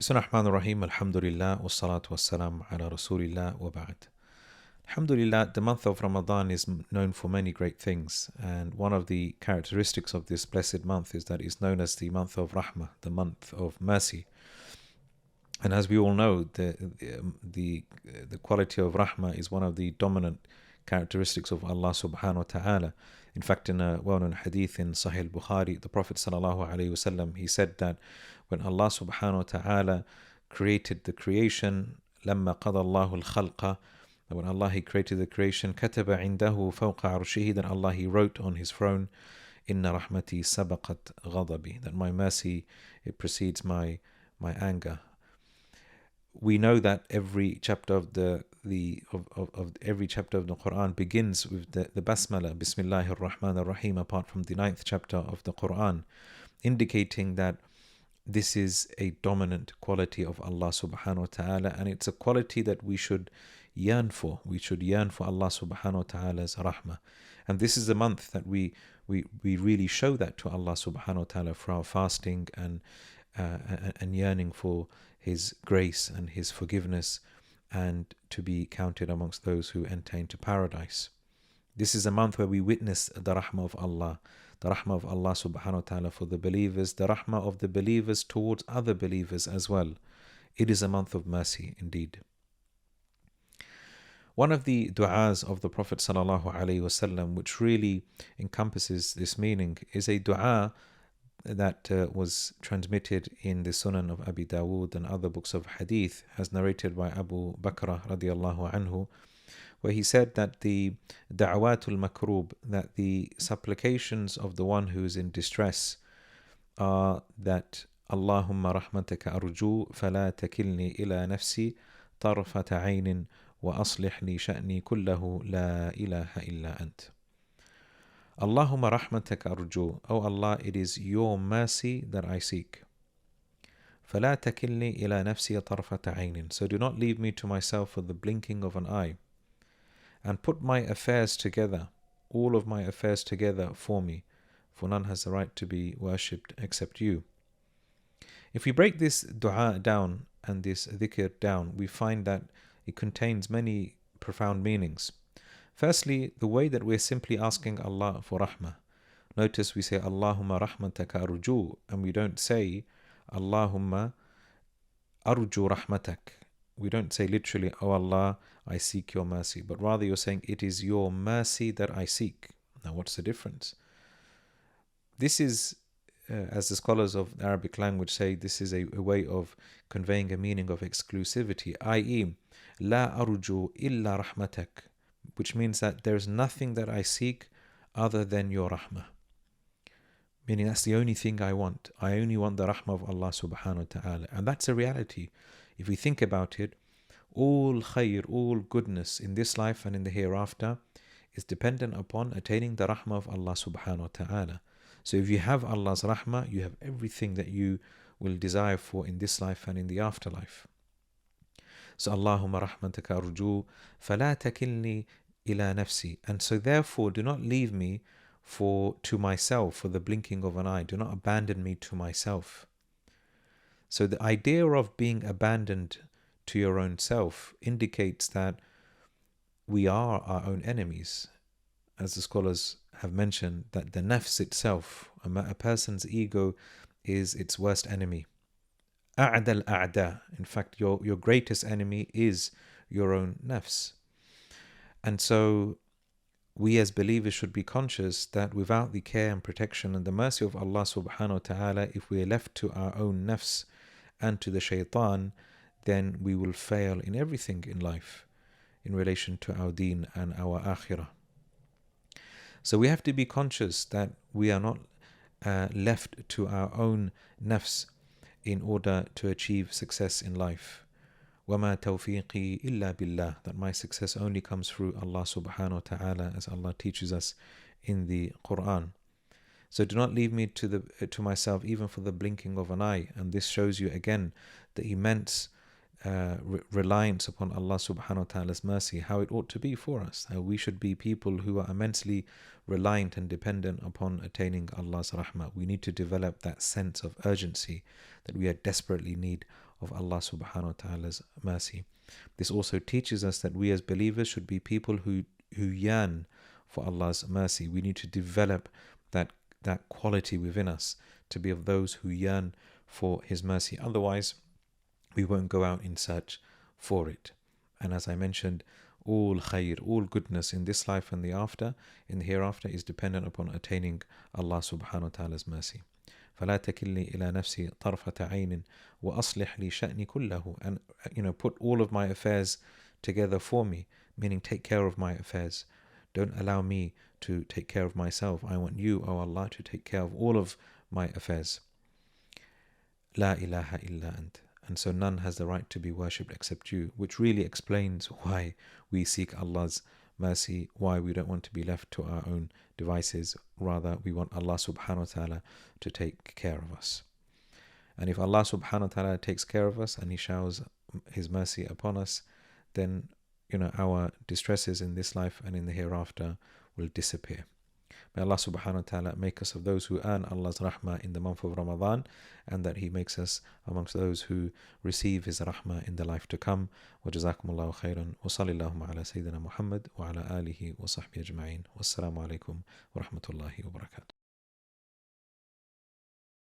Bismillahir Rahim, Alhamdulillah, wassalatu wassalam ala Rasulillah wa ba'd. Alhamdulillah, the month of Ramadan is known for many great things, and one of the characteristics of this blessed month is that it's known as the month of Rahmah, the month of mercy. And as we all know, the quality of Rahmah is one of the dominant characteristics of Allah subhanahu wa ta'ala. In fact, in a well-known hadith in Sahih Bukhari, the Prophet sallallahu alaihi wasallam, he said that when Allah subhanahu wa ta'ala created the creation, لما قضى الله الخلق, when Allah He created the creation, كتب عنده فوق عرشه, then Allah He wrote on His throne, إن رحمتي سبقت غضبي, that my mercy, it precedes my anger. We know that every chapter of every chapter of the Quran begins with the Basmala, Bismillahir Rahmanir Rahim, apart from the 9th chapter of the Quran, indicating that this is a dominant quality of Allah subhanahu wa ta'ala, and it's a quality that we should yearn for. We should yearn for Allah subhanahu wa ta'ala's rahmah. And this is the month that we really show that to Allah subhanahu wa ta'ala for our fasting and yearning for His grace and His forgiveness, and to be counted amongst those who enter into paradise. This is a month where we witness the rahmah of Allah, the rahmah of Allah subhanahu wa ta'ala for the believers, the rahmah of the believers towards other believers as well. It is a month of mercy indeed. One of the du'as of the Prophet sallallahu alaihi wasallam, which really encompasses this meaning, is a du'a that was transmitted in the Sunan of Abi Dawood and other books of hadith, as narrated by Abu Bakr radiallahu anhu, where he said that the da'awatul makrub, that the supplications of the one who is in distress, are that Allahumma rahmataka arju fala takilni ila nafsi tarfata aynin wa aslih li sha'ni kullahu la ilaha illa ant. Allahumma rahmataka arju, O Allah, it is your mercy that I seek. فلا تكلني إلى نفسي طرفة عين, so do not leave me to myself for the blinking of an eye. And put my affairs together, all of my affairs together for me, for none has the right to be worshipped except you. If we break this dua down and this dhikr down, we find that it contains many profound meanings. Firstly, the way that we're simply asking Allah for rahmah. Notice we say Allahumma rahmataka arju, and we don't say Allahumma arju rahmatak. We don't say literally, Oh Allah, I seek your mercy, but rather you're saying it is your mercy that I seek. Now what's the difference? This is, as the scholars of the Arabic language say, this is a way of conveying a meaning of exclusivity, i.e. La arju illa rahmatak, which means that there's nothing that I seek other than your rahmah. Meaning that's the only thing I want. I only want the rahmah of Allah subhanahu wa ta'ala. And that's a reality. If we think about it, all khair, all goodness in this life and in the hereafter is dependent upon attaining the rahmah of Allah subhanahu wa ta'ala. So if you have Allah's rahmah, you have everything that you will desire for in this life and in the afterlife. So Allahumma rahmataka arju fala takilni ila nafsi, and so therefore do not leave me to myself for the blinking of an eye. Do not abandon me to myself. So the idea of being abandoned to your own self indicates that we are our own enemies. As the scholars have mentioned, that the nafs itself, a person's ego, is its worst enemy. A'dal a'da. In fact, your greatest enemy is your own nafs. And so we as believers should be conscious that without the care and protection and the mercy of Allah subhanahu wa ta'ala, if we are left to our own nafs and to the shaitan, then we will fail in everything in life in relation to our deen and our akhirah. So we have to be conscious that we are not left to our own nafs in order to achieve success in life. وَمَا تَوْفِيقِي إِلَّا بِاللَّهِ, that my success only comes through Allah subhanahu wa ta'ala, as Allah teaches us in the Qur'an. So do not leave me to myself even for the blinking of an eye. And this shows you again the immense reliance upon Allah subhanahu wa ta'ala's mercy, how it ought to be for us. How we should be people who are immensely reliant and dependent upon attaining Allah's rahmah. We need to develop that sense of urgency that we are desperately need of Allah subhanahu wa ta'ala's mercy. This also teaches us that we as believers should be people who yearn for Allah's mercy. We need to develop that quality within us to be of those who yearn for His mercy. Otherwise, we won't go out in search for it. And as I mentioned, all khair, all goodness in this life and in the hereafter, is dependent upon attaining Allah subhanahu wa ta'ala's mercy. فلا تكلني إلى نفسي طرفة عين وأصلح لي شأني كله. And put all of my affairs together for me, meaning take care of my affairs. Don't allow me to take care of myself. I want you, O Allah, to take care of all of my affairs. La ilaha illa ant. And so none has the right to be worshipped except you, which really explains why we seek Allah's mercy, why we don't want to be left to our own devices. Rather, we want Allah subhanahu wa ta'ala to take care of us. And if Allah subhanahu wa ta'ala takes care of us and He showers His mercy upon us, then our distresses in this life and in the hereafter will disappear. May Allah subhanahu wa ta'ala make us of those who earn Allah's rahmah in the month of Ramadan, and that He makes us amongst those who receive His rahmah in the life to come. Wa jazakumullahu khairan wa sallallahu ala Sayyidina Muhammad wa ala alihi wa sahbihi ajma'in. Wassalamu alaikum wa rahmatullahi wa barakatuh.